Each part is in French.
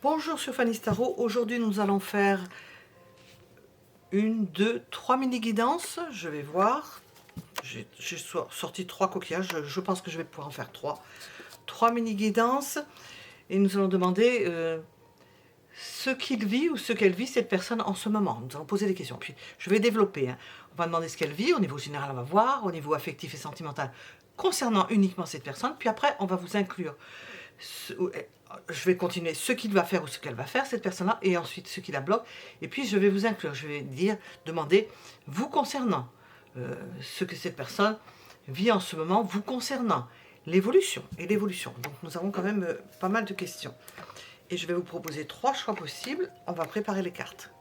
Bonjour sur Fanny Tarot, aujourd'hui nous allons faire une, deux, trois mini guidances. Je vais voir, j'ai sorti 3 coquillages, je pense que je vais pouvoir en faire 3 mini guidances et nous allons demander ce qu'il vit ou ce qu'elle vit cette personne en ce moment. Nous allons poser des questions, puis je vais développer, hein. On va demander ce qu'elle vit, au niveau général on va voir, au niveau affectif et sentimental concernant uniquement cette personne, puis après on va vous inclure je vais continuer ce qu'il va faire ou ce qu'elle va faire, cette personne-là, et ensuite ce qui la bloque. Et puis je vais vous inclure, je vais demander, vous concernant, ce que cette personne vit en ce moment, vous concernant, l'évolution et l'évolution. Donc nous avons quand même pas mal de questions. Et je vais vous proposer 3 choix possibles. On va préparer les cartes.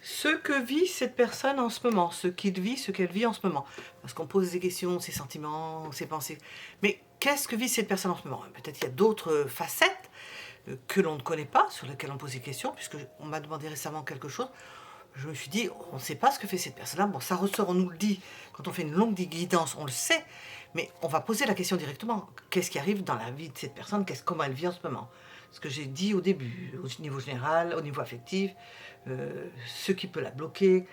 Ce que vit cette personne en ce moment, ce qu'il vit, ce qu'elle vit en ce moment. Parce qu'on pose des questions, ses sentiments, ses pensées. Mais qu'est-ce que vit cette personne en ce moment? Peut-être qu'il y a d'autres facettes que l'on ne connaît pas, sur lesquelles on pose des questions, puisque on m'a demandé récemment quelque chose. Je me suis dit, on ne sait pas ce que fait cette personne-là. Bon, ça ressort, on nous le dit, quand on fait une longue guidance, on le sait. Mais on va poser la question directement. Qu'est-ce qui arrive dans la vie de cette personne? Comment elle vit en ce moment? Ce que j'ai dit au début, au niveau général, au niveau affectif, ce qui peut la bloquer,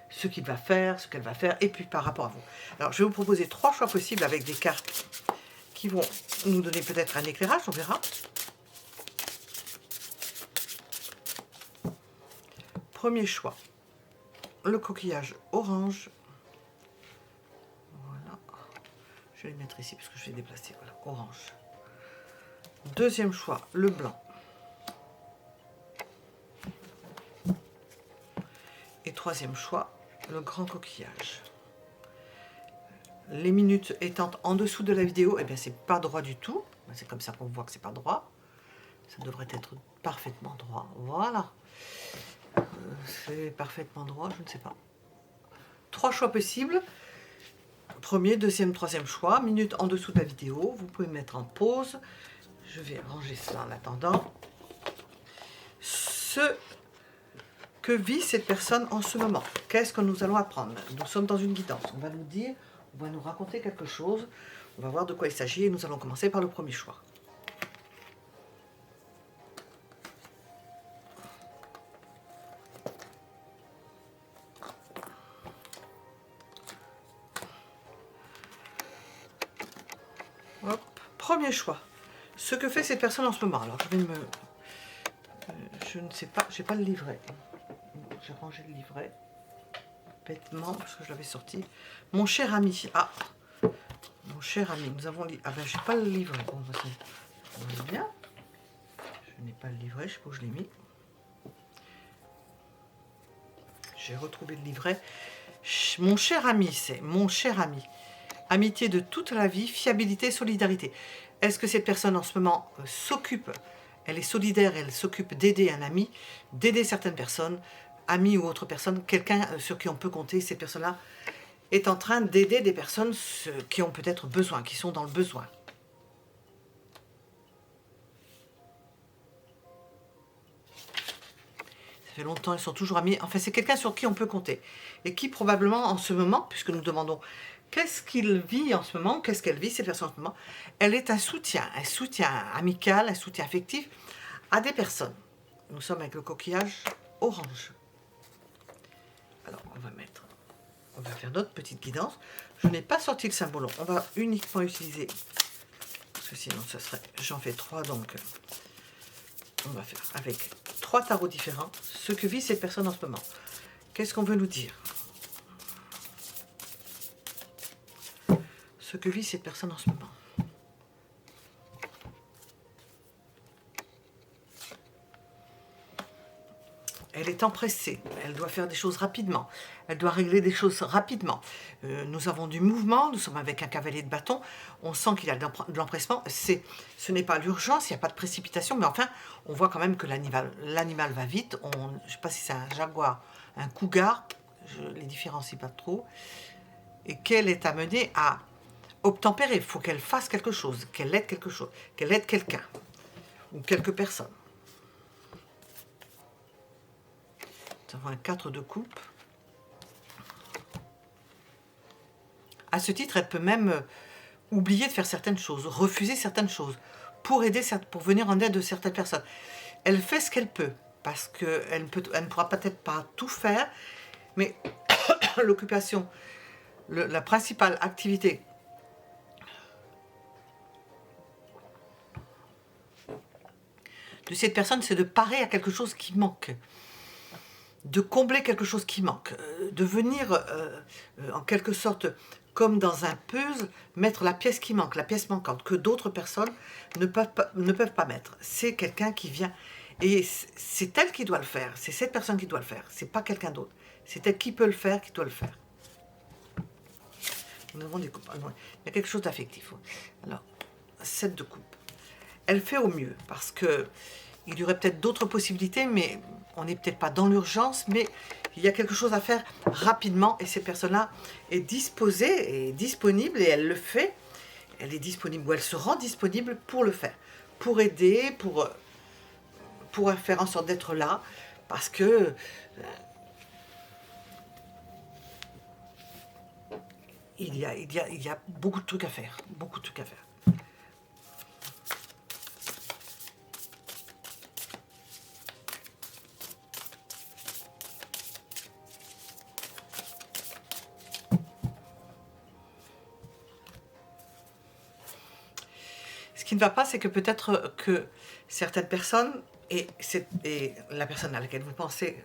ce qu'il va faire, ce qu'elle va faire, et puis par rapport à vous. Alors, je vais vous proposer 3 choix possibles avec des cartes qui vont nous donner peut-être un éclairage, on verra. Premier choix, le coquillage orange. Voilà. Je vais les mettre ici parce que je vais déplacer. Voilà, orange. Deuxième choix, le blanc. Et troisième choix, le grand coquillage. Les minutes étant en dessous de la vidéo, eh bien c'est pas droit du tout. C'est comme ça qu'on voit que c'est pas droit. Ça devrait être parfaitement droit. Voilà. C'est parfaitement droit, je ne sais pas. 3 choix possibles. Premier, deuxième, troisième choix. Minute en dessous de la vidéo. Vous pouvez mettre en pause. Je vais ranger cela en attendant. Ce que vit cette personne en ce moment. Qu'est-ce que nous allons apprendre? Nous sommes dans une guidance. On va nous dire, on va nous raconter quelque chose. On va voir de quoi il s'agit et nous allons commencer par le premier choix. Hop, premier choix. Ce que fait cette personne en ce moment. Alors je vais je ne sais pas, j'ai pas le livret. J'ai rangé le livret bêtement parce que je l'avais sorti. Mon cher ami. Ah, mon cher ami, nous avons ah ben j'ai pas le livret. Bon, on est bien. Je n'ai pas le livret, je sais pas où je l'ai mis. J'ai retrouvé le livret. Mon cher ami, c'est mon cher ami. Amitié de toute la vie, fiabilité, solidarité. Est-ce que cette personne en ce moment s'occupe, elle est solidaire, elle s'occupe d'aider un ami, d'aider certaines personnes, amis ou autres personnes, quelqu'un sur qui on peut compter, cette personne-là est en train d'aider des personnes qui ont peut-être besoin, qui sont dans le besoin. Ça fait longtemps, ils sont toujours amis. Enfin, c'est quelqu'un sur qui on peut compter. Et qui probablement en ce moment, puisque nous demandons qu'est-ce qu'il vit en ce moment, qu'est-ce qu'elle vit cette personne en ce moment, elle est un soutien amical, un soutien affectif à des personnes. Nous sommes avec le coquillage orange. Alors, on va faire notre petite guidance. Je n'ai pas sorti le symbole, on va uniquement utiliser, parce que sinon ça serait, j'en fais 3, donc on va faire avec 3 tarots différents, ce que vit cette personne en ce moment. Qu'est-ce qu'on veut nous dire? Ce que vit cette personne en ce moment. Elle est empressée, elle doit faire des choses rapidement, elle doit régler des choses rapidement. Nous avons du mouvement, nous sommes avec un cavalier de bâton, on sent qu'il y a de l'empressement. Ce n'est pas l'urgence, il n'y a pas de précipitation, mais enfin, on voit quand même que l'animal va vite. Je ne sais pas si c'est un jaguar, un cougar, je ne les différencie pas trop, et qu'elle est amenée à obtempérer. Il faut qu'elle fasse quelque chose, qu'elle aide quelque chose, qu'elle aide quelqu'un. ou quelques personnes. Nous avons un 4 de coupe. À ce titre, elle peut même oublier de faire certaines choses, refuser certaines choses, pour venir en aide de certaines personnes. Elle fait ce qu'elle peut, parce qu'elle ne pourra peut-être pas tout faire, mais l'occupation, la principale activité de cette personne, c'est de parer à quelque chose qui manque, de combler quelque chose qui manque, de venir en quelque sorte, comme dans un puzzle, mettre la pièce qui manque, la pièce manquante, que d'autres personnes ne peuvent pas mettre. C'est quelqu'un qui vient, et c'est elle qui doit le faire, c'est cette personne qui doit le faire, c'est pas quelqu'un d'autre. C'est elle qui peut le faire, qui doit le faire. Nous avons des coupes. Il y a quelque chose d'affectif. Alors, 7 de coupe. Elle fait au mieux, parce que il y aurait peut-être d'autres possibilités, mais on n'est peut-être pas dans l'urgence, mais il y a quelque chose à faire rapidement, et cette personne-là est disposée, est disponible, et elle le fait. Elle est disponible, ou elle se rend disponible pour le faire, pour aider, pour faire en sorte d'être là, parce que il y a beaucoup de trucs à faire, beaucoup de trucs à faire. Ce qui ne va pas, c'est que peut-être que certaines personnes, et la personne à laquelle vous pensez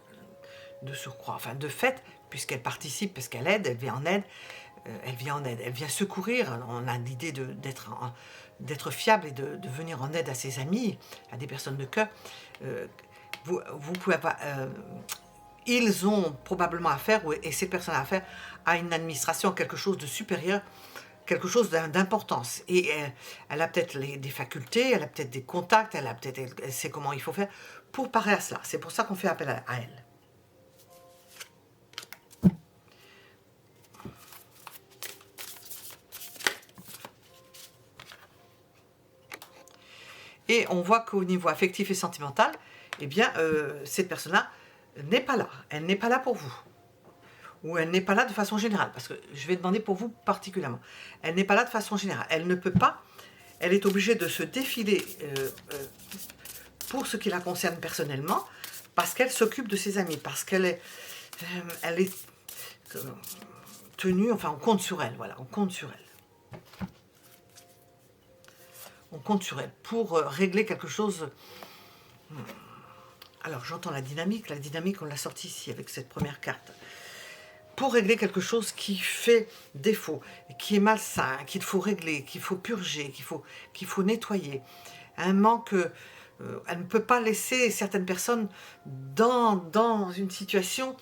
de surcroît, enfin de fait, puisqu'elle participe, parce qu'elle aide, elle vient en aide, elle vient secourir. On a l'idée d'être fiable et de venir en aide à ses amis, à des personnes de cœur. Vous pouvez avoir, ils ont probablement affaire, et ces personnes ont affaire à une administration, quelque chose de supérieur, quelque chose d'importance. Et elle a peut-être des facultés, elle a peut-être des contacts, elle sait comment il faut faire pour parer à cela. C'est pour ça qu'on fait appel à elle. Et on voit qu'au niveau affectif et sentimental, eh bien, cette personne-là n'est pas là. Elle n'est pas là pour vous. Ou elle n'est pas là de façon générale. Parce que je vais demander pour vous particulièrement. Elle n'est pas là de façon générale. Elle ne peut pas. Elle est obligée de se défiler pour ce qui la concerne personnellement, parce qu'elle s'occupe de ses amis, parce qu'elle est, tenue, enfin on compte sur elle, voilà, on compte sur elle. On compte sur elle pour régler quelque chose. Alors j'entends la dynamique on l'a sortie ici avec cette première carte. Pour régler quelque chose qui fait défaut, qui est malsain, qu'il faut régler, qu'il faut purger, qu'il faut nettoyer. Un manque, elle ne peut pas laisser certaines personnes dans une situation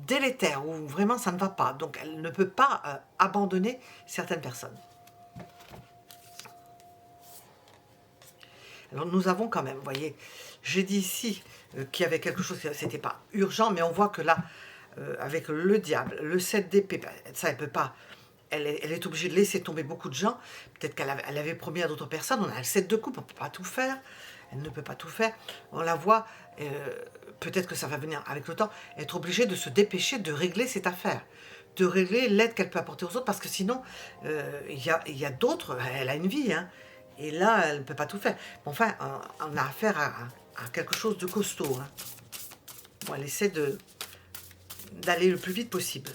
délétère, où vraiment ça ne va pas. Donc elle ne peut pas abandonner certaines personnes. Alors nous avons quand même, vous voyez, j'ai dit ici qu'il y avait quelque chose, c'était pas urgent, mais on voit que là, avec le diable, le 7 d'épée, ça elle peut pas, elle est obligée de laisser tomber beaucoup de gens. Peut-être qu'elle avait promis à d'autres personnes. On a le 7 de coupe, on ne peut pas tout faire, elle ne peut pas tout faire. On la voit, peut-être que ça va venir avec le temps, être obligée de se dépêcher de régler cette affaire, de régler l'aide qu'elle peut apporter aux autres, parce que sinon, il y a d'autres, elle a une vie, hein, et là, elle ne peut pas tout faire. Enfin, on a affaire à quelque chose de costaud. Hein. Bon, elle essaie d'aller le plus vite possible.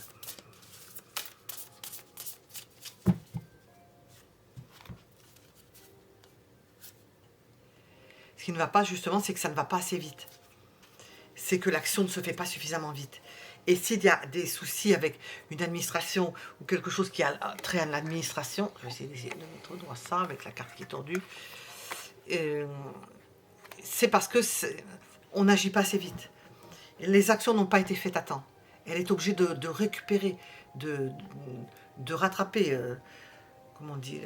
Ce qui ne va pas, justement, c'est que ça ne va pas assez vite. C'est que l'action ne se fait pas suffisamment vite. Et s'il y a des soucis avec une administration ou quelque chose qui a trait à l'administration, je vais essayer de mettre au droit ça avec la carte qui est tordue, c'est parce que on n'agit pas assez vite. Les actions n'ont pas été faites à temps. Elle est obligée de récupérer, de rattraper, comment on dit,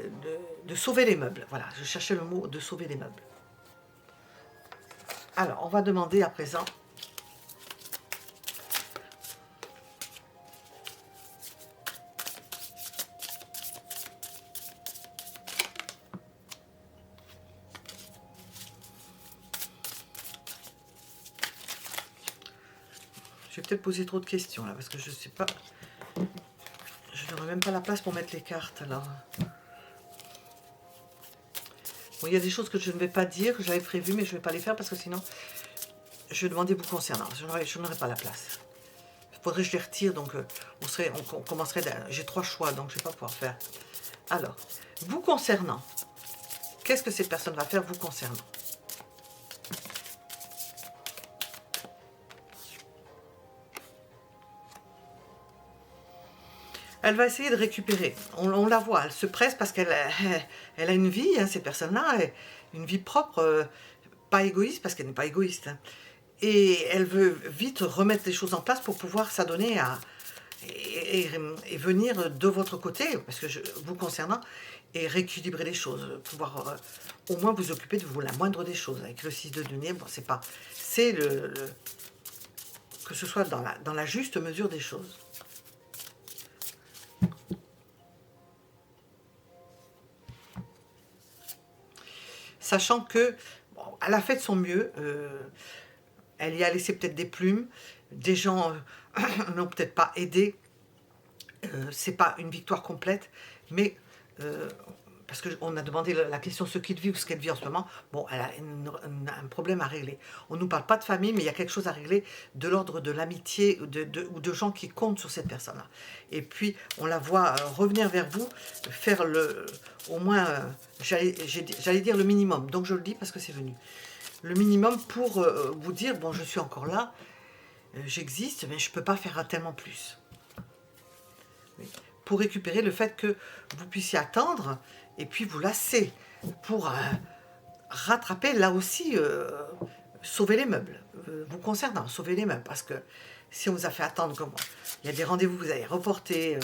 de sauver les meubles. Voilà, je cherchais le mot de sauver les meubles. Alors, on va demander à présent Je vais peut-être poser trop de questions là, parce que je sais pas. Je n'aurai même pas la place pour mettre les cartes alors. Bon, il y a des choses que je ne vais pas dire, que j'avais prévu, mais je ne vais pas les faire parce que sinon, je vais demander vous concernant. Je n'aurai pas la place. Il faudrait que je les retire, donc on commencerait. J'ai 3 choix, donc je ne vais pas pouvoir faire. Alors, vous concernant, qu'est-ce que cette personne va faire vous concernant? Elle va essayer de récupérer. On la voit, elle se presse parce qu'elle elle a une vie, hein, ces personnes-là, une vie propre, pas égoïste, parce qu'elle n'est pas égoïste. Hein. Et elle veut vite remettre les choses en place pour pouvoir s'adonner à... Et venir de votre côté, parce que vous concernant, et rééquilibrer les choses, pouvoir au moins vous occuper de vous, la moindre des choses. Avec le 6 de denier, bon, c'est pas... C'est que ce soit dans la juste mesure des choses. Sachant que bon, elle a fait de son mieux, elle y a laissé peut-être des plumes, des gens n'ont peut-être pas aidé, c'est pas une victoire complète, mais parce qu'on a demandé la question ce qu'il vit ou ce qu'elle vit en ce moment, bon, elle a un problème à régler. On ne nous parle pas de famille, mais il y a quelque chose à régler de l'ordre de l'amitié ou de gens qui comptent sur cette personne-là. Et puis, on la voit revenir vers vous, faire au moins, j'allais dire le minimum, donc je le dis parce que c'est venu. Le minimum pour vous dire, bon, je suis encore là, j'existe, mais je ne peux pas faire tellement plus. Oui. Pour récupérer le fait que vous puissiez attendre et puis vous lasser pour rattraper là aussi, sauver les meubles, vous concernant, sauver les meubles, parce que si on vous a fait attendre, comme il y a des rendez-vous que vous avez reportés,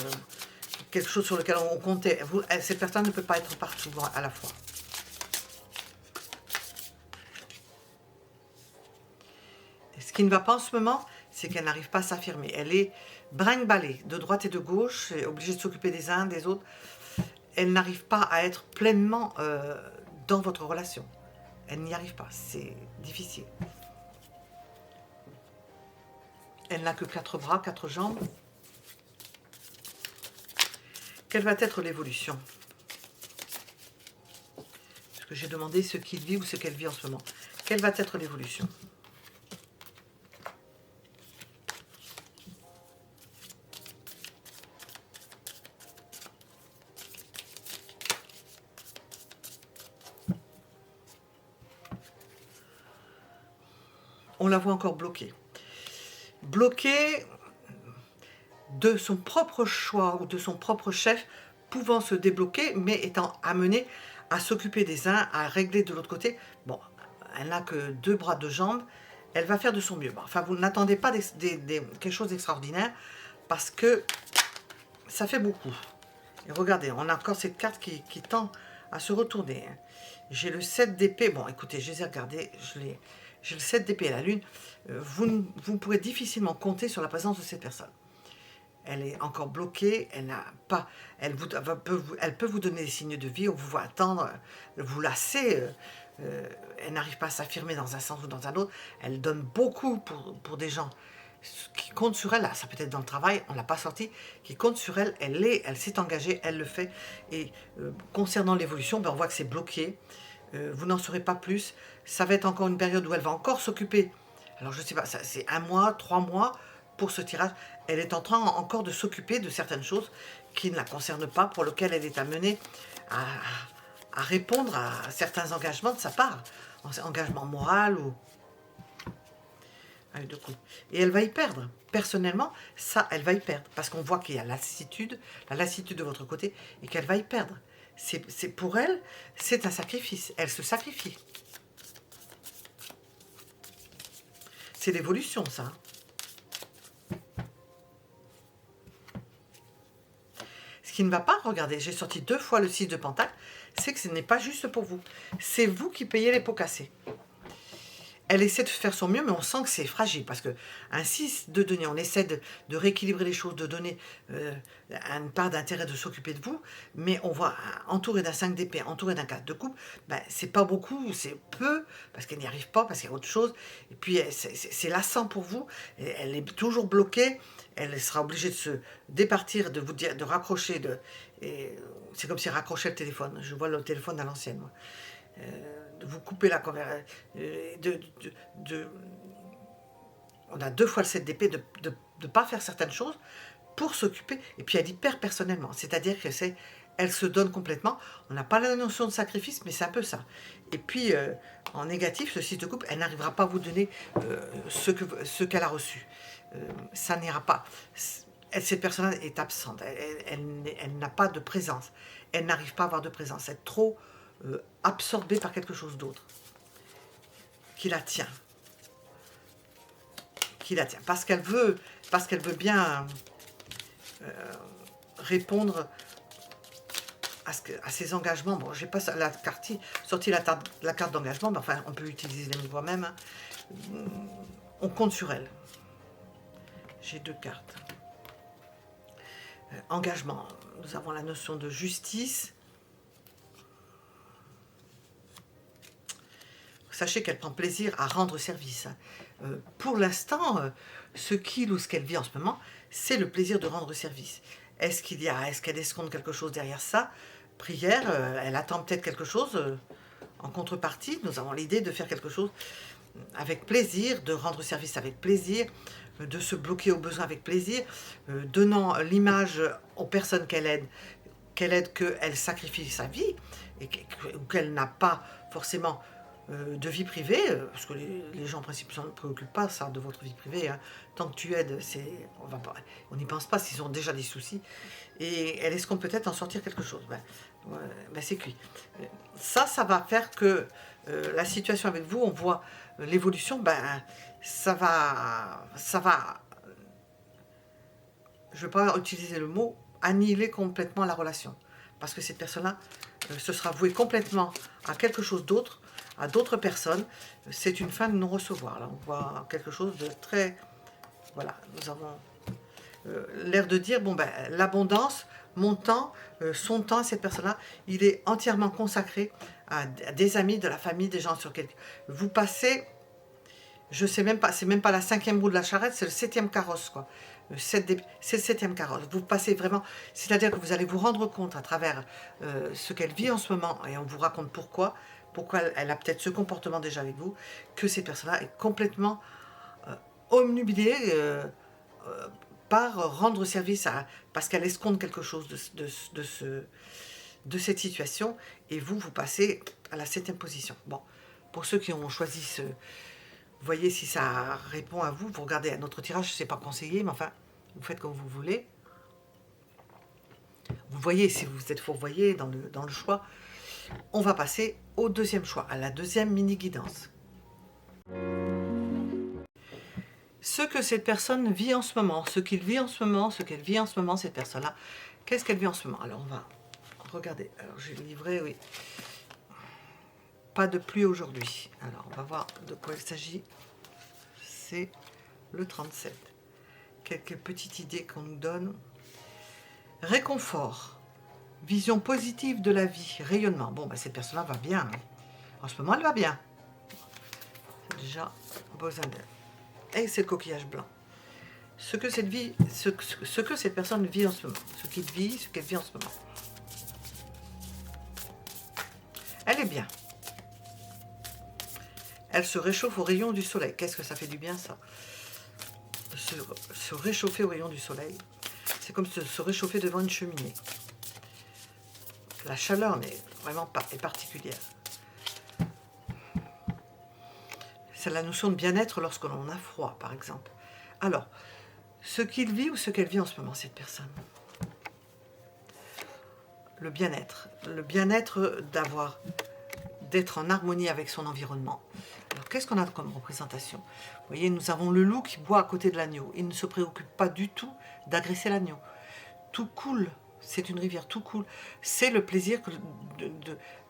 quelque chose sur lequel on comptait, cette personne ne peut pas être partout à la fois. Et ce qui ne va pas en ce moment, c'est qu'elle n'arrive pas à s'affirmer. Elle est brinque-ballée de droite et de gauche, obligée de s'occuper des uns, des autres. Elle n'arrive pas à être pleinement dans votre relation. Elle n'y arrive pas, c'est difficile. Elle n'a que 4 bras, 4 jambes. Quelle va être l'évolution? Parce que j'ai demandé ce qu'il vit ou ce qu'elle vit en ce moment. Quelle va être l'évolution? On la voit encore bloquée. Bloquée de son propre choix ou de son propre chef, pouvant se débloquer, mais étant amenée à s'occuper des uns, à régler de l'autre côté. Bon, elle n'a que 2 bras, 2 jambes, elle va faire de son mieux. Bon, enfin, vous n'attendez pas quelque chose d'extraordinaire, parce que ça fait beaucoup. Et regardez, on a encore cette carte qui tend à se retourner. J'ai le 7 d'épée. Bon, écoutez, je les ai regardés. J'ai le 7 d'épée à la lune. Vous pourrez difficilement compter sur la présence de cette personne. Elle est encore bloquée, elle n'a pas, elle peut vous donner des signes de vie, on vous voit attendre, vous lasser, elle n'arrive pas à s'affirmer dans un sens ou dans un autre, elle donne beaucoup pour des gens qui comptent sur elle, là, ça peut être dans le travail, on ne l'a pas sorti, qui comptent sur elle, elle s'est engagée, elle le fait, et concernant l'évolution, ben on voit que c'est bloqué, vous n'en saurez pas plus, ça va être encore une période où elle va encore s'occuper, alors je ne sais pas, c'est 1 mois, 3 mois, pour ce tirage, elle est en train encore de s'occuper de certaines choses qui ne la concernent pas, pour lesquelles elle est amenée à répondre à certains engagements de sa part, engagement moral ou... Et elle va y perdre. Personnellement, ça, elle va y perdre. Parce qu'on voit qu'il y a la lassitude de votre côté, et qu'elle va y perdre. C'est pour elle, c'est un sacrifice. Elle se sacrifie. C'est l'évolution, ça. Ce qui ne va pas, regardez, j'ai sorti 2 fois le 6 de Pentacle, c'est que ce n'est pas juste pour vous. C'est vous qui payez les pots cassés. elle essaie de faire son mieux, mais on sent que c'est fragile, parce que un 6 de denier, on essaie de rééquilibrer les choses, de donner une part d'intérêt, de s'occuper de vous, mais on voit entouré d'un 5 d'épée, entouré d'un 4 de coupe, ben, c'est pas beaucoup, c'est peu, parce qu'elle n'y arrive pas, parce qu'il y a autre chose, et puis c'est lassant pour vous, elle est toujours bloquée, elle sera obligée de se départir, de vous dire, de raccrocher, c'est comme si elle raccrochait le téléphone, je vois le téléphone à l'ancienne, moi. De vous couper la conversation, on a 2 fois le 7 d'épée, de ne pas faire certaines choses pour s'occuper, et puis elle y perd personnellement, c'est-à-dire que elle se donne complètement, on n'a pas la notion de sacrifice, mais c'est un peu ça. Et puis, en négatif, le 6 de coupe, elle n'arrivera pas à vous donner ce qu'elle a reçu. Ça n'ira pas. Cette personne est absente, elle n'a pas de présence, elle n'arrive pas à avoir de présence, elle est trop absorbée par quelque chose d'autre qui la tient, parce qu'elle veut bien répondre à ses engagements. Bon, j'ai pas sorti la carte d'engagement, mais enfin, on peut utiliser les mots même. Hein. On compte sur elle. J'ai 2 cartes. Engagement. Nous avons la notion de justice. Sachez qu'elle prend plaisir à rendre service. Pour l'instant, ce qu'il ou ce qu'elle vit en ce moment, c'est le plaisir de rendre service. Est-ce qu'elle escompte quelque chose derrière ça? Prière, elle attend peut-être quelque chose en contrepartie. Nous avons l'idée de faire quelque chose avec plaisir, de rendre service avec plaisir, de se bloquer au besoin avec plaisir, donnant l'image aux personnes qu'elle aide qu'elle sacrifie sa vie, ou qu'elle n'a pas forcément de vie privée, parce que les gens en principe ne se préoccupent pas ça de votre vie privée, hein. Tant que tu aides, on n'y pense pas s'ils ont déjà des soucis, et elle escompte peut-être en sortir quelque chose, c'est cuit. Ça va faire que la situation avec vous, on voit l'évolution, ça va, je ne vais pas utiliser le mot, annihiler complètement la relation, parce que cette personne-là se sera vouée complètement à quelque chose d'autre, à d'autres personnes. C'est une fin de non-recevoir. Là, on voit quelque chose de très... Voilà, nous avons l'air de dire, l'abondance, mon temps, son temps, cette personne-là, il est entièrement consacré à des amis, de la famille, des gens sur lesquels vous passez, je sais même pas, c'est même pas la 5e roue de la charrette, c'est le 7e carrosse, quoi. C'est le 7e carrosse. Vous passez vraiment, c'est-à-dire que vous allez vous rendre compte à travers ce qu'elle vit en ce moment, et on vous raconte pourquoi elle a peut-être ce comportement déjà avec vous, que cette personne-là est complètement omnubilée par rendre service parce qu'elle escompte quelque chose de cette situation, et vous passez à la 7e position. Bon, pour ceux qui ont choisi vous voyez si ça répond à vous, vous regardez notre tirage, ce n'est pas conseillé, mais enfin, vous faites comme vous voulez. Vous voyez si vous êtes fourvoyé dans le choix. On va passer au 2e choix, à la 2e mini-guidance. Ce que cette personne vit en ce moment, ce qu'il vit en ce moment, ce qu'elle vit en ce moment, cette personne-là, qu'est-ce qu'elle vit en ce moment? Alors, on va regarder. Alors, j'ai livré, oui. Pas de pluie aujourd'hui. Alors, on va voir de quoi il s'agit. C'est le 37. Quelques petites idées qu'on nous donne. Réconfort. Vision positive de la vie, rayonnement. Bon, cette personne-là va bien. Hein. En ce moment, elle va bien. C'est déjà besoin d'elle. Et c'est le coquillage blanc. Ce que cette personne vit en ce moment. Ce qu'elle vit en ce moment. Elle est bien. Elle se réchauffe au rayon du soleil. Qu'est-ce que ça fait du bien, ça? Se réchauffer au rayon du soleil. C'est comme se réchauffer devant une cheminée. La chaleur n'est vraiment pas particulière. C'est la notion de bien-être lorsque l'on a froid, par exemple. Alors, ce qu'il vit ou ce qu'elle vit en ce moment, cette personne. Le bien-être. Le bien-être d'être en harmonie avec son environnement. Alors, qu'est-ce qu'on a comme représentation? Vous voyez, nous avons le loup qui boit à côté de l'agneau. Il ne se préoccupe pas du tout d'agresser l'agneau. Tout coule. C'est une rivière, tout cool. C'est le plaisir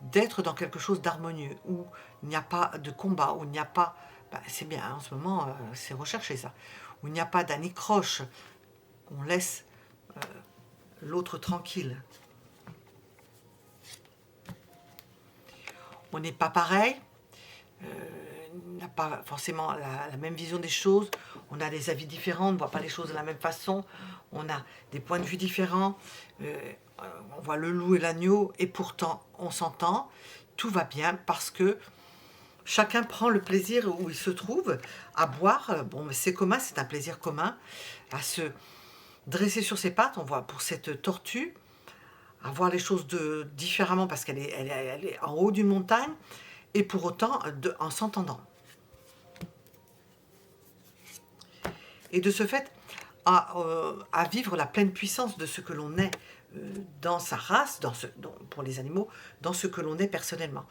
d'être dans quelque chose d'harmonieux, où il n'y a pas de combat, où il n'y a pas bah, c'est bien, hein, en ce moment, c'est recherché ça. Où il n'y a pas d'anicroche, on laisse l'autre tranquille. On n'est pas pareil, on n'a pas forcément la même vision des choses, on a des avis différents, on ne voit pas les choses de la même façon, on a des points de vue différents, on voit le loup et l'agneau, et pourtant on s'entend, tout va bien parce que chacun prend le plaisir où il se trouve à boire. Bon, mais c'est commun, c'est un plaisir commun, à se dresser sur ses pattes. On voit pour cette tortue, à voir les choses différemment parce qu'elle elle est en haut d'une montagne, et pour autant en s'entendant. Et de ce fait, à vivre la pleine puissance de ce que l'on est dans sa race, pour les animaux, dans ce que l'on est personnellement.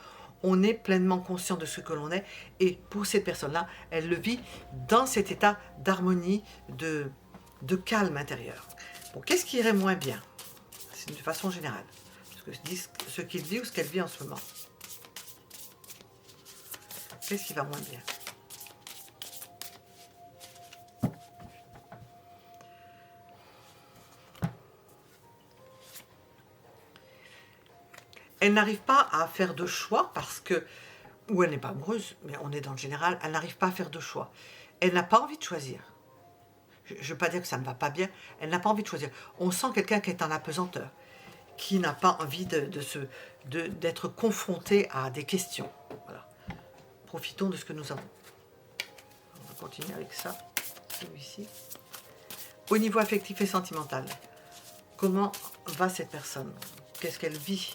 On est pleinement conscient de ce que l'on est, et pour cette personne-là, elle le vit dans cet état d'harmonie, de calme intérieur. Bon, qu'est-ce qui irait moins bien? C'est de façon générale. Ce qu'il vit ou ce qu'elle vit en ce moment. Qu'est-ce qui va moins bien? Elle n'arrive pas à faire de choix parce que, ou elle n'est pas amoureuse, mais on est dans le général, elle n'arrive pas à faire de choix. Elle n'a pas envie de choisir. Je ne veux pas dire que ça ne va pas bien, elle n'a pas envie de choisir. On sent quelqu'un qui est en apesanteur, qui n'a pas envie d'être confronté à des questions. Voilà. Profitons de ce que nous avons. On va continuer avec ça, celui-ci. Au niveau affectif et sentimental, comment va cette personne? Qu'est-ce qu'elle vit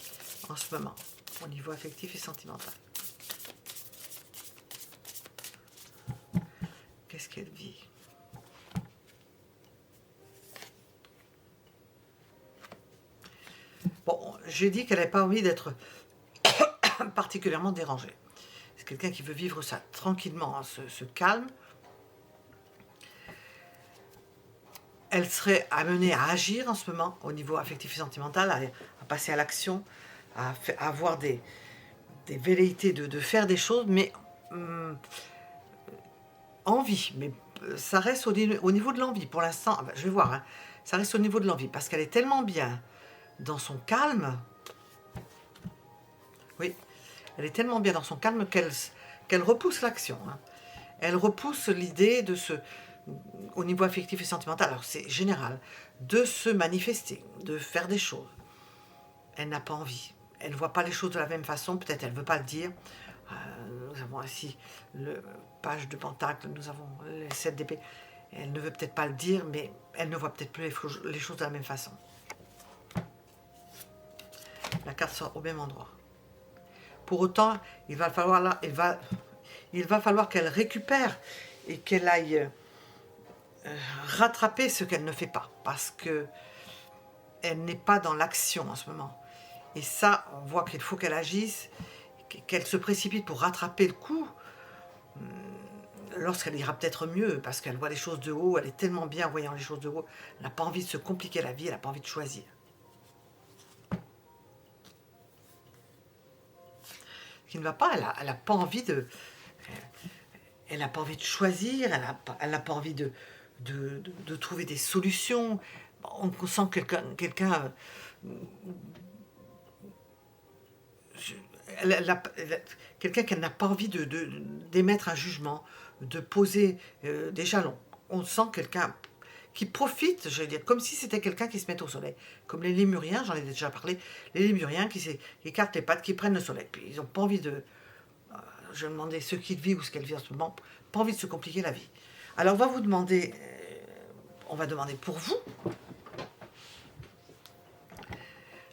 en ce moment, au niveau affectif et sentimental? Qu'est-ce qu'elle vit? Bon, j'ai dit qu'elle n'avait pas envie d'être particulièrement dérangée. C'est quelqu'un qui veut vivre ça tranquillement, hein, ce calme. Elle serait amenée à agir en ce moment, au niveau affectif et sentimental, à passer à l'action, à avoir des velléités de faire des choses, mais envie. Mais ça reste au niveau de l'envie. Pour l'instant, je vais voir, hein, ça reste au niveau de l'envie, parce qu'elle est tellement bien dans son calme. Oui, elle est tellement bien dans son calme qu'elle repousse l'action. Hein. Elle repousse l'idée au niveau affectif et sentimental, alors c'est général, de se manifester, de faire des choses. Elle n'a pas envie. Elle ne voit pas les choses de la même façon, peut-être elle ne veut pas le dire. Nous avons ici le page de pentacle, nous avons les 7 d'épée. Elle ne veut peut-être pas le dire, mais elle ne voit peut-être plus les choses de la même façon. La carte sort au même endroit. Pour autant, il va falloir qu'elle récupère et qu'elle aille rattraper ce qu'elle ne fait pas, parce que elle n'est pas dans l'action en ce moment. Et ça, on voit qu'il faut qu'elle agisse, qu'elle se précipite pour rattraper le coup, lorsqu'elle ira peut-être mieux, parce qu'elle voit les choses de haut, elle est tellement bien en voyant les choses de haut, elle n'a pas envie de se compliquer la vie, elle n'a pas envie de choisir. Ce qui ne va pas, elle n'a pas envie de... Elle n'a pas envie de choisir, elle n'a pas envie de trouver des solutions. On sent quelqu'un quelqu'un qu'elle n'a pas envie d'émettre un jugement, de poser des jalons. On sent quelqu'un qui profite, je veux dire, comme si c'était quelqu'un qui se met au soleil. Comme les lémuriens, j'en ai déjà parlé, les lémuriens qui écartent les pattes, qui prennent le soleil. Puis ils n'ont pas envie de... je me demandais ce qu'il vit ou ce qu'elle vit en ce moment, pas envie de se compliquer la vie. Alors on va vous demander, on va demander pour vous.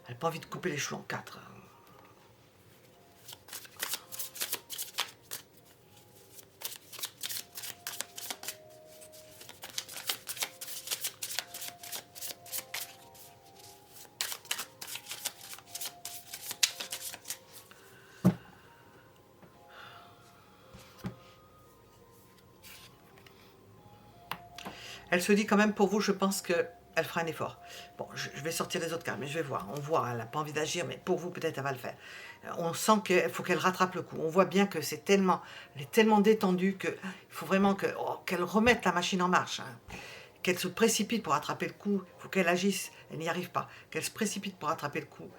Elle n'a pas envie de couper les cheveux en 4. Elle se dit quand même pour vous, je pense que elle fera un effort. Bon, je vais sortir les autres cartes, mais je vais voir. On voit, elle n'a pas envie d'agir, mais pour vous, peut-être, elle va le faire. On sent qu'il faut qu'elle rattrape le coup. On voit bien que elle est tellement détendue qu'il faut vraiment qu'elle remette la machine en marche. Hein. Qu'elle se précipite pour attraper le coup. Il faut qu'elle agisse. Elle n'y arrive pas. Qu'elle se précipite pour attraper le coup.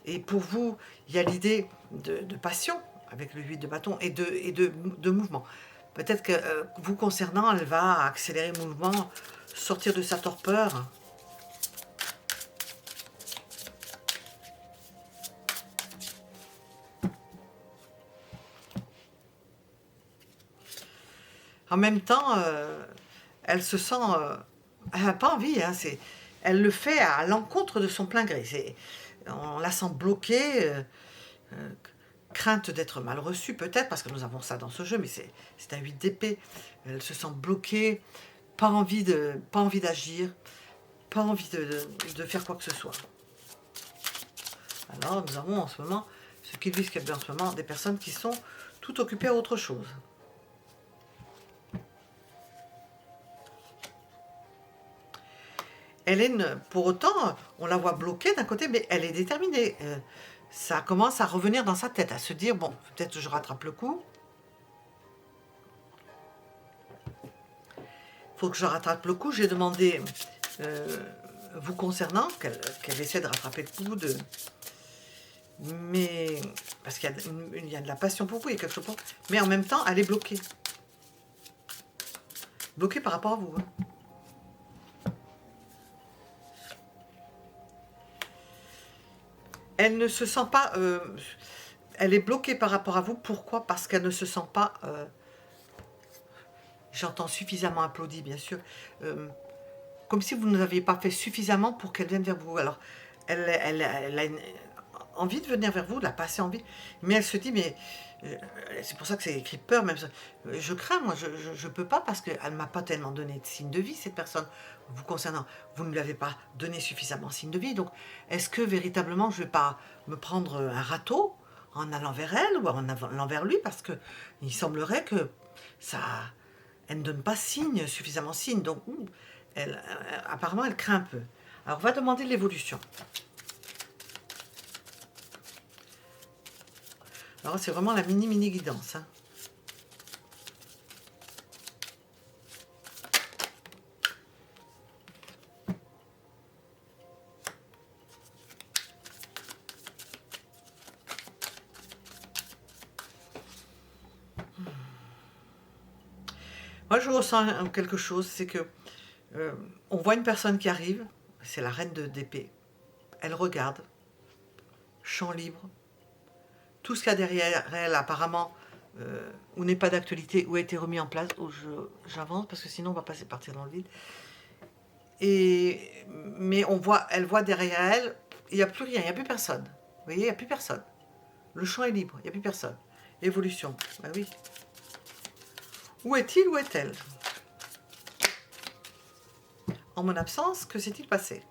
Et pour vous, il y a l'idée de passion avec le 8 de bâton et de mouvement. Peut-être que vous concernant, elle va accélérer le mouvement, sortir de sa torpeur. En même temps, elle se sent... elle n'a pas envie, hein, elle le fait à l'encontre de son plein gré. On la sent bloquée, euh, crainte d'être mal reçue peut-être, parce que nous avons ça dans ce jeu, mais c'est un 8 d'épée. Elle se sent bloquée, pas envie d'agir, pas envie de faire quoi que ce soit. Alors nous avons en ce moment, ce qui vit en ce moment, des personnes qui sont tout occupées à autre chose. Pour autant, on la voit bloquée d'un côté, mais elle est déterminée. Ça commence à revenir dans sa tête, à se dire, bon, peut-être que je rattrape le coup. Il faut que je rattrape le coup. J'ai demandé, vous concernant, qu'elle essaie de rattraper le coup, mais parce qu'il y a de la passion pour vous, il y a quelque chose pour vous, mais en même temps, elle est bloquée. Bloquée par rapport à vous. Hein. Elle ne se sent pas... elle est bloquée par rapport à vous. Pourquoi? Parce qu'elle ne se sent pas... j'entends suffisamment applaudi, bien sûr. Comme si vous ne l'aviez pas fait suffisamment pour qu'elle vienne vers vous. Alors, elle a envie de venir vers vous, de la passer envie. Mais elle se dit, mais... c'est pour ça que c'est écrit peur, même. Je crains, moi, je peux pas parce qu'elle ne m'a pas tellement donné de signe de vie, cette personne. Vous concernant, vous ne lui avez pas donné suffisamment signe de vie. Donc, est-ce que véritablement, je ne vais pas me prendre un râteau en allant vers elle ou en allant vers lui? Parce que il semblerait que ça... Elle ne donne pas signe, suffisamment signe. Donc, apparemment, elle craint un peu. Alors, on va demander l'évolution. Alors, c'est vraiment la mini guidance. Hein. Moi, je ressens quelque chose, c'est que on voit une personne qui arrive, c'est la reine d'épée. Elle regarde, champ libre, tout ce qu'il y a derrière elle, apparemment, ou n'est pas d'actualité, ou a été remis en place, où j'avance, parce que sinon on va passer partir dans le vide. Mais elle voit derrière elle, il n'y a plus rien, il n'y a plus personne. Vous voyez, il n'y a plus personne. Le champ est libre, il n'y a plus personne. Évolution, ben oui. Où est-il, où est-elle? En mon absence, que s'est-il passé?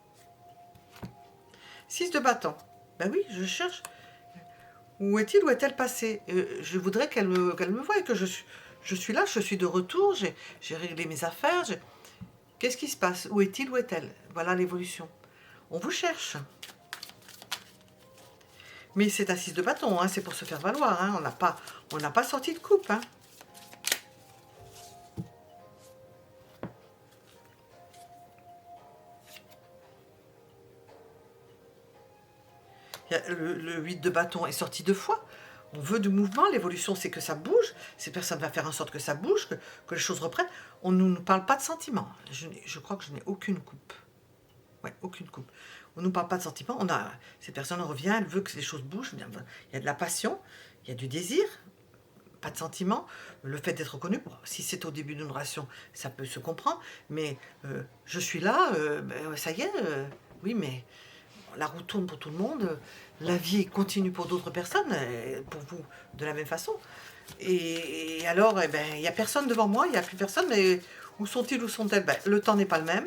6 de bâton. Ben oui, je cherche. Où est-il, où est-elle passée? Je voudrais qu'elle me voie, que je suis là, je suis de retour, j'ai réglé mes affaires. Qu'est-ce qui se passe? Où est-il, où est-elle? Voilà l'évolution. On vous cherche. Mais c'est un 6 de bâton, hein, c'est pour se faire valoir. Hein, on n'a pas sorti de coupe. Hein. Le 8 de bâton est sorti 2 fois. On veut du mouvement, l'évolution c'est que ça bouge, ces personnes vont faire en sorte que ça bouge, que les choses reprennent. On ne nous parle pas de sentiments. Je crois que je n'ai aucune coupe. Ouais, aucune coupe. On ne nous parle pas de sentiments. Cette personne revient, elle veut que les choses bougent. Il y a de la passion, il y a du désir, pas de sentiment. Le fait d'être reconnu, bon, si c'est au début d'une relation, ça peut se comprendre. Mais je suis là, ben, ça y est, oui, mais la roue tourne pour tout le monde, la vie continue pour d'autres personnes, pour vous de la même façon. Et alors, eh ben, il n'y a personne devant moi, il n'y a plus personne, mais où sont-ils, où sont-elles? Ben, le temps n'est pas le même.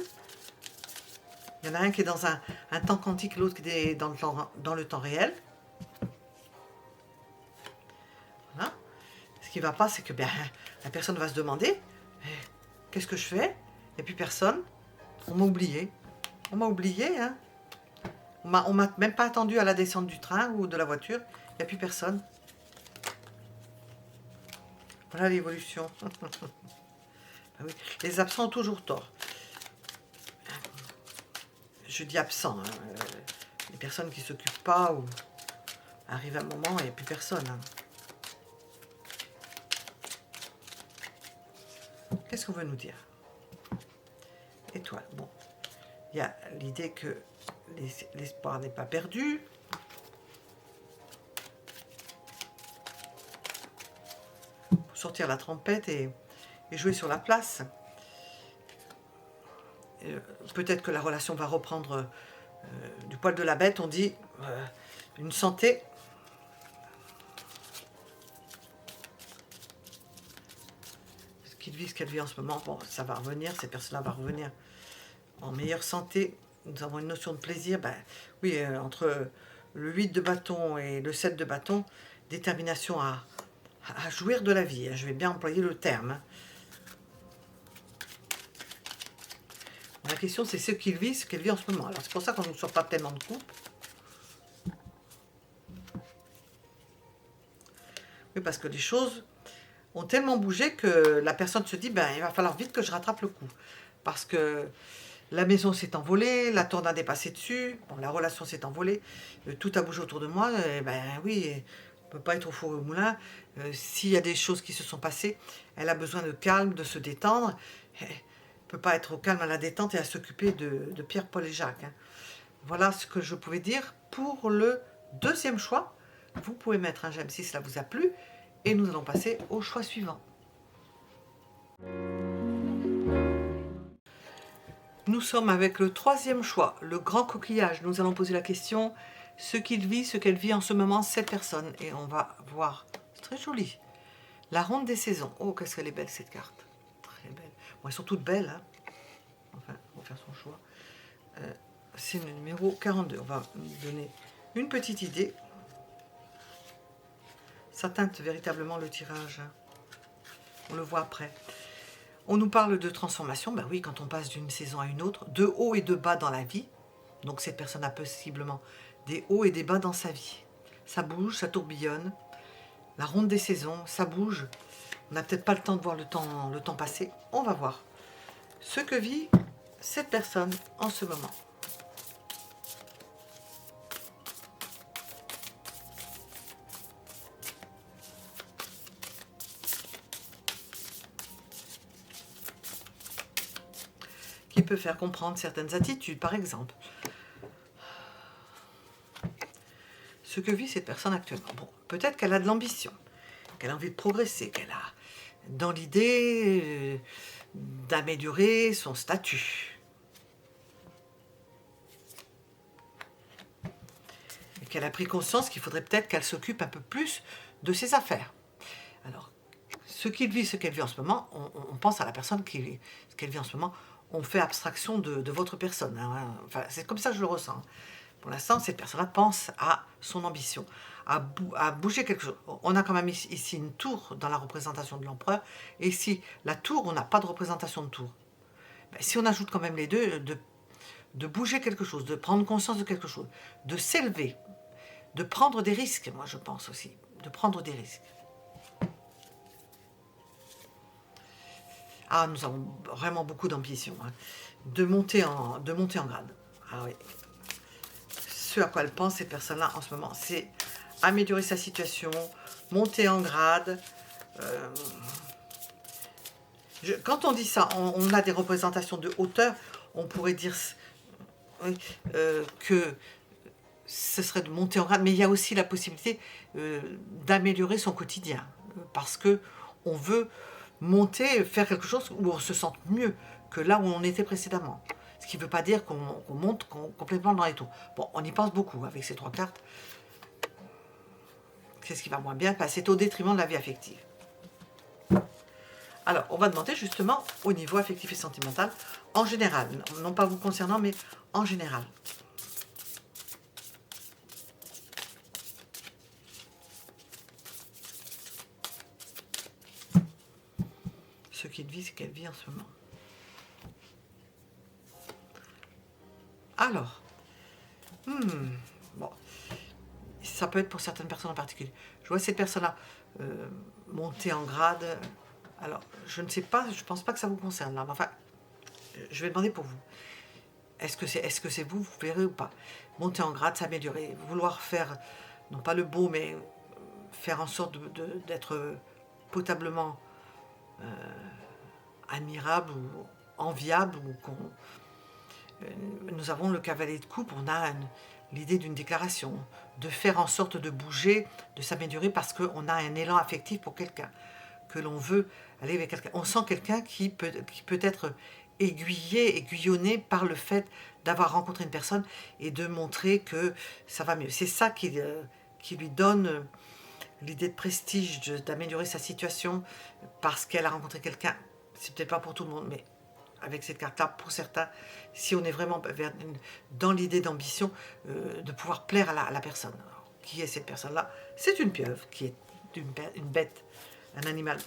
Il y en a un qui est dans un temps quantique, l'autre qui est dans le temps réel. Voilà. Ce qui ne va pas, c'est que ben, la personne va se demander, qu'est-ce que je fais? Il n'y a plus personne, on m'a oublié. On m'a oublié, hein. On m'a même pas attendu à la descente du train ou de la voiture. Il n'y a plus personne. Voilà l'évolution. Ah oui. Les absents ont toujours tort. Je dis absents. Hein. Les personnes qui ne s'occupent pas ou arrivent à un moment, il n'y a plus personne. Hein. Qu'est-ce qu'on veut nous dire? Étoile. Bon. Il y a l'idée que l'espoir n'est pas perdu. Pour sortir la trompette et jouer sur la place. Peut-être que la relation va reprendre du poil de la bête. On dit une santé. Ce qu'il vit, ce qu'elle vit en ce moment, bon, ça va revenir. Ces personnes-là vont revenir en meilleure santé. Nous avons une notion de plaisir. Ben, oui, entre le 8 de bâton et le 7 de bâton, détermination à jouir de la vie. Je vais bien employer le terme. Hein. La question, c'est ce qu'il vit, ce qu'elle vit en ce moment. Alors, c'est pour ça qu'on ne sort pas tellement de couple. Oui, parce que les choses ont tellement bougé que la personne se dit, ben, il va falloir vite que je rattrape le coup. Parce que la maison s'est envolée, la tornade est passée dessus, bon, la relation s'est envolée, tout a bougé autour de moi, et ben oui, on ne peut pas être au four et au moulin. S'il y a des choses qui se sont passées, elle a besoin de calme, de se détendre. Elle ne peut pas être au calme, à la détente et à s'occuper de Pierre, Paul et Jacques. Hein. Voilà ce que je pouvais dire pour le deuxième choix. Vous pouvez mettre un j'aime si cela vous a plu, et nous allons passer au choix suivant. Nous sommes avec le troisième choix, le grand coquillage. Nous allons poser la question, ce qu'il vit, ce qu'elle vit en ce moment, cette personne. Et on va voir, c'est très joli, la ronde des saisons. Oh, qu'est-ce qu'elle est belle cette carte. Très belle. Bon, elles sont toutes belles. Hein. Enfin, on va faire son choix. C'est le numéro 42. On va donner une petite idée. Ça teinte véritablement le tirage. On le voit après. On nous parle de transformation, ben oui, quand on passe d'une saison à une autre, de haut et de bas dans la vie. Donc cette personne a possiblement des hauts et des bas dans sa vie. Ça bouge, ça tourbillonne. La ronde des saisons, ça bouge. On n'a peut-être pas le temps de voir le temps passer. On va voir ce que vit cette personne en ce moment. Qui peut faire comprendre certaines attitudes, par exemple. Ce que vit cette personne actuellement. Bon, peut-être qu'elle a de l'ambition, qu'elle a envie de progresser, qu'elle a dans l'idée d'améliorer son statut. Et qu'elle a pris conscience qu'il faudrait peut-être qu'elle s'occupe un peu plus de ses affaires. Alors, ce qu'il vit, ce qu'elle vit en ce moment, on pense à la personne qui vit ce qu'elle vit en ce moment. On fait abstraction de votre personne. Hein. Enfin, c'est comme ça que je le ressens. Pour l'instant, cette personne-là pense à son ambition, à bouger quelque chose. On a quand même ici une tour dans la représentation de l'empereur. Et ici, la tour, on n'a pas de représentation de tour. Ben, si on ajoute quand même les deux, de bouger quelque chose, de prendre conscience de quelque chose, de s'élever, de prendre des risques, moi je pense aussi, de prendre des risques. Ah, nous avons vraiment beaucoup d'ambition, hein. de monter en grade. Ah oui. Ce à quoi elle pense, cette personne-là, en ce moment, c'est améliorer sa situation, monter en grade. Quand on dit ça, on a des représentations de hauteur, on pourrait dire oui, que ce serait de monter en grade, mais il y a aussi la possibilité d'améliorer son quotidien, parce que on veut monter, faire quelque chose où on se sente mieux que là où on était précédemment. Ce qui ne veut pas dire qu'on monte complètement dans les tours. Bon, on y pense beaucoup avec ces trois cartes. C'est ce qui va moins bien, c'est au détriment de la vie affective. Alors, on va demander justement au niveau affectif et sentimental, en général, non pas vous concernant, mais en général. Ce qu'il vit, ce qu'elle vit en ce moment. Alors, bon, ça peut être pour certaines personnes en particulier. Je vois cette personne-là monter en grade. Alors, je ne sais pas, je ne pense pas que ça vous concerne là, mais enfin, je vais demander pour vous. Est-ce que c'est vous, vous verrez ou pas? Monter en grade, s'améliorer, vouloir faire, non pas le beau, mais faire en sorte d'être potablement admirable ou enviable. Nous avons le cavalier de coupe, on a l'idée d'une déclaration, de faire en sorte de bouger, de s'améliorer parce qu'on a un élan affectif pour quelqu'un, que l'on veut aller avec quelqu'un. On sent quelqu'un qui peut être aiguillé, aiguillonné par le fait d'avoir rencontré une personne et de montrer que ça va mieux. C'est ça qui lui donne l'idée de prestige, d'améliorer sa situation parce qu'elle a rencontré quelqu'un. C'est peut-être pas pour tout le monde, mais avec cette carte-là, pour certains, si on est vraiment dans l'idée d'ambition, de pouvoir plaire à la personne. Alors, qui est cette personne-là? C'est une pieuvre, qui est une bête, un animal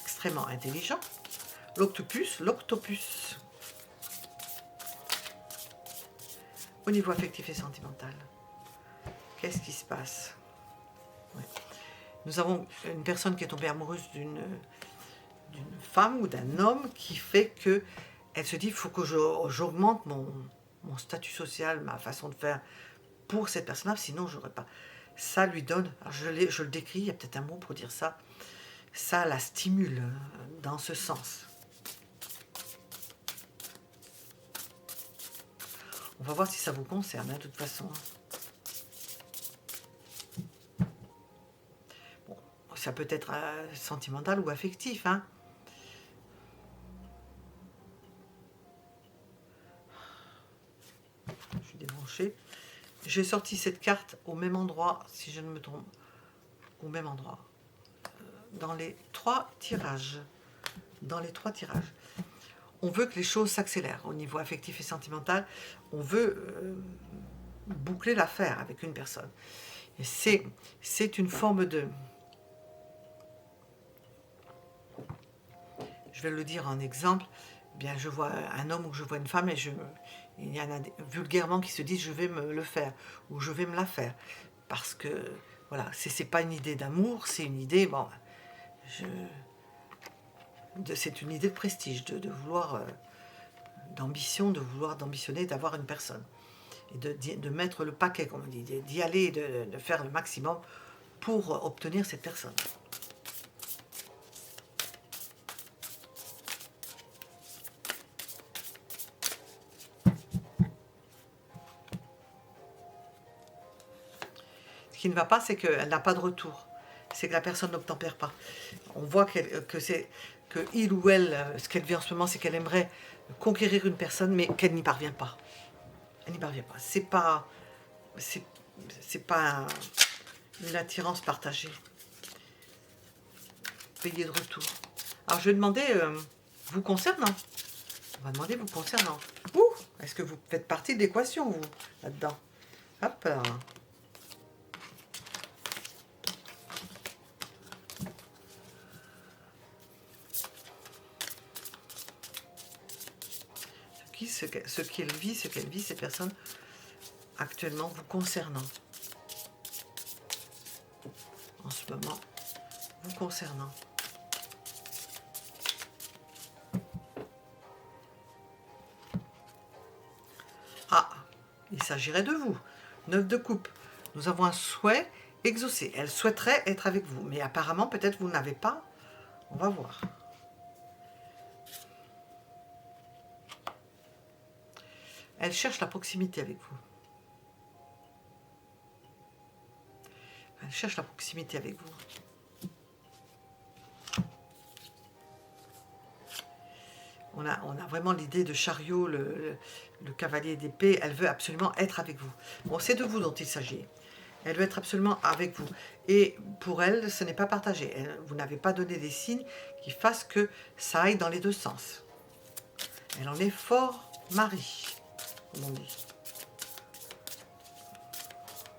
extrêmement intelligent. L'octopus. Au niveau affectif et sentimental, qu'est-ce qui se passe? Ouais. Nous avons une personne qui est tombée amoureuse d'une femme ou d'un homme qui fait que elle se dit, il faut que j'augmente mon statut social, ma façon de faire pour cette personne-là, sinon je n'aurais pas. Ça lui donne, alors je le décris, il y a peut-être un mot pour dire ça, ça la stimule dans ce sens. On va voir si ça vous concerne, de toute façon. Bon, ça peut être sentimental ou affectif, hein. Je suis débranchée. J'ai sorti cette carte au même endroit, si je ne me trompe, au même endroit, dans les 3 tirages. Dans les 3 tirages. On veut que les choses s'accélèrent au niveau affectif et sentimental. On veut boucler l'affaire avec une personne. Et c'est une forme de... Je vais le dire en exemple. Bien, je vois un homme ou je vois une femme et il y en a vulgairement qui se disent je vais me le faire ou je vais me la faire. Parce que, voilà, c'est pas une idée d'amour, c'est une idée, bon, c'est une idée de prestige, de vouloir, d'ambition, d'ambitionner, d'avoir une personne. Et de mettre le paquet, comme on dit, d'y aller et de faire le maximum pour obtenir cette personne. Ce qui ne va pas, c'est qu'elle n'a pas de retour. C'est que la personne n'obtempère pas. On voit que il ou elle, ce qu'elle vit en ce moment, c'est qu'elle aimerait conquérir une personne, mais qu'elle n'y parvient pas. Elle n'y parvient pas. C'est pas une attirance partagée. Payer de retour. Alors je vais demander, vous concernant. On va demander vous concernant. Ouh, est-ce que vous faites partie de l'équation, vous, là-dedans? Hop là. Ce qu'elle vit, ces personnes actuellement vous concernant. En ce moment, vous concernant. Ah, il s'agirait de vous. 9 de coupe. Nous avons un souhait exaucé. Elle souhaiterait être avec vous, mais apparemment, peut-être vous n'avez pas. On va voir. Elle cherche la proximité avec vous. Elle cherche la proximité avec vous. On a vraiment l'idée de chariot, le cavalier d'épée. Elle veut absolument être avec vous. Bon, c'est de vous dont il s'agit. Elle veut être absolument avec vous. Et pour elle, ce n'est pas partagé. Vous n'avez pas donné des signes qui fassent que ça aille dans les deux sens. Elle en est fort Marie, comme on dit.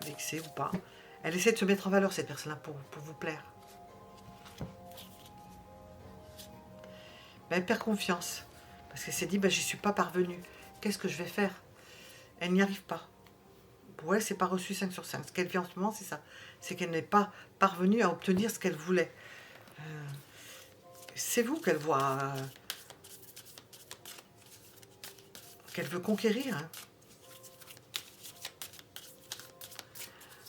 Vexée ou pas. Elle essaie de se mettre en valeur, cette personne-là, pour vous plaire. Mais elle perd confiance. Parce qu'elle s'est dit, ben, j'y suis pas parvenue. Qu'est-ce que je vais faire? Elle n'y arrive pas. Pour elle, c'est pas reçu 5 sur 5. Ce qu'elle vit en ce moment, c'est ça. C'est qu'elle n'est pas parvenue à obtenir ce qu'elle voulait. C'est vous qu'elle voit, qu'elle veut conquérir. Hein.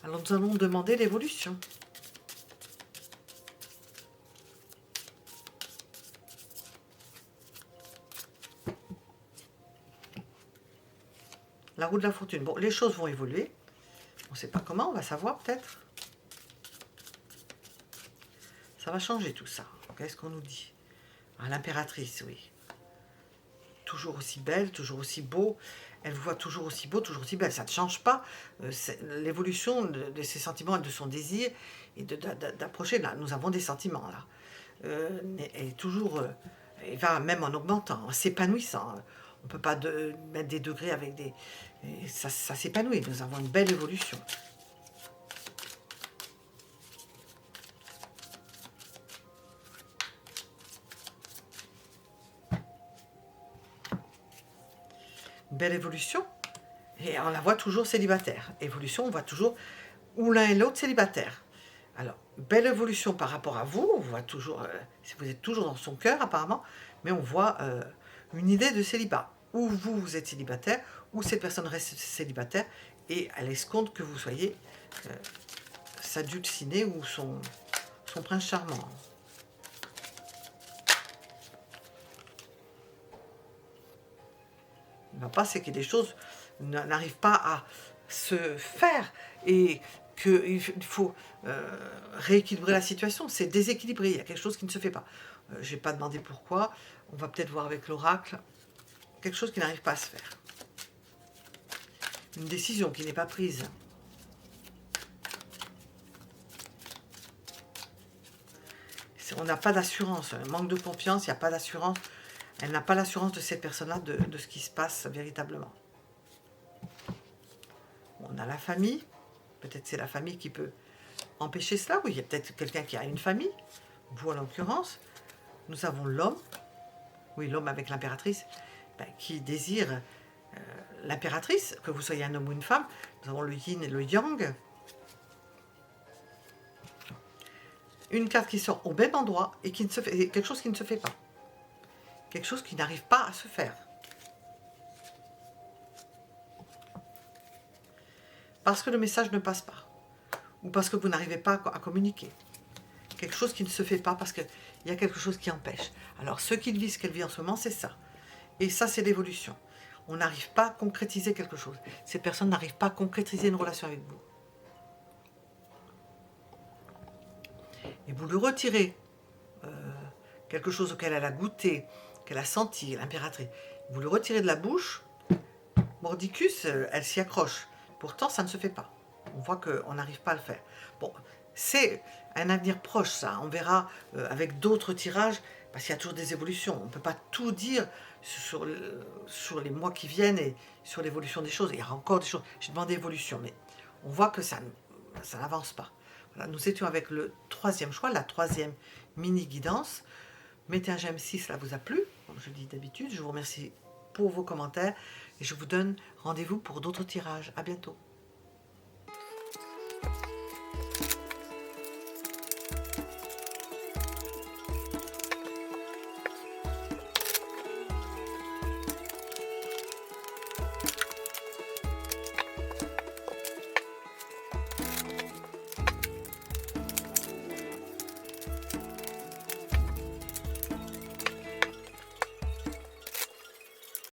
Alors nous allons demander l'évolution. La roue de la fortune. Bon, les choses vont évoluer. On ne sait pas comment, on va savoir peut-être. Ça va changer tout ça. Qu'est-ce qu'on nous dit? Ah, l'impératrice, oui. Toujours aussi belle, toujours aussi beau. Elle vous voit toujours aussi beau, toujours aussi belle. Ça ne change pas l'évolution de ses sentiments et de son désir et d'approcher. Là, nous avons des sentiments, là. Elle est toujours... elle va même en augmentant, en s'épanouissant. On ne peut pas mettre des degrés avec des... ça s'épanouit. Nous avons une belle évolution. Belle évolution, et on la voit toujours célibataire. Évolution, on voit toujours ou l'un et l'autre célibataire. Alors, belle évolution par rapport à vous, on voit toujours, si vous êtes toujours dans son cœur apparemment, mais on voit une idée de célibat. Ou vous êtes célibataire, ou cette personne reste célibataire, et elle escompte que vous soyez sa dulcinée ou son prince charmant. Il ne va pas, c'est que des choses n'arrivent pas à se faire et qu'il faut rééquilibrer la situation. C'est déséquilibré, il y a quelque chose qui ne se fait pas. Je n'ai pas demandé pourquoi, on va peut-être voir avec l'oracle, quelque chose qui n'arrive pas à se faire. Une décision qui n'est pas prise. On n'a pas d'assurance, un manque de confiance, il n'y a pas d'assurance. Elle n'a pas l'assurance de cette personne-là, de ce qui se passe véritablement. On a la famille, peut-être c'est la famille qui peut empêcher cela. Oui, il y a peut-être quelqu'un qui a une famille, vous en l'occurrence. Nous avons l'homme, oui, l'homme avec l'impératrice, qui désire l'impératrice, que vous soyez un homme ou une femme. Nous avons le yin et le yang. Une carte qui sort au même endroit et qui ne se fait, quelque chose qui ne se fait pas. Quelque chose qui n'arrive pas à se faire. Parce que le message ne passe pas. Ou parce que vous n'arrivez pas à communiquer. Quelque chose qui ne se fait pas parce qu'il y a quelque chose qui empêche. Alors, ce qu'il vit, ce qu'elle vit en ce moment, c'est ça. Et ça, c'est l'évolution. On n'arrive pas à concrétiser quelque chose. Cette personne n'arrive pas à concrétiser une relation avec vous. Et vous lui retirez quelque chose auquel elle a goûté, qu'elle a senti, l'impératrice. Vous lui retirez de la bouche, mordicus, elle s'y accroche. Pourtant, ça ne se fait pas. On voit qu'on n'arrive pas à le faire. Bon, c'est un avenir proche, ça. On verra avec d'autres tirages, parce qu'il y a toujours des évolutions. On ne peut pas tout dire sur les mois qui viennent et sur l'évolution des choses. Il y aura encore des choses. J'ai demandé évolution, mais on voit que ça n'avance pas. Voilà, nous étions avec le troisième choix, la troisième mini-guidance. Mettez un j'aime si cela vous a plu, comme je dis d'habitude. Je vous remercie pour vos commentaires et je vous donne rendez-vous pour d'autres tirages. À bientôt.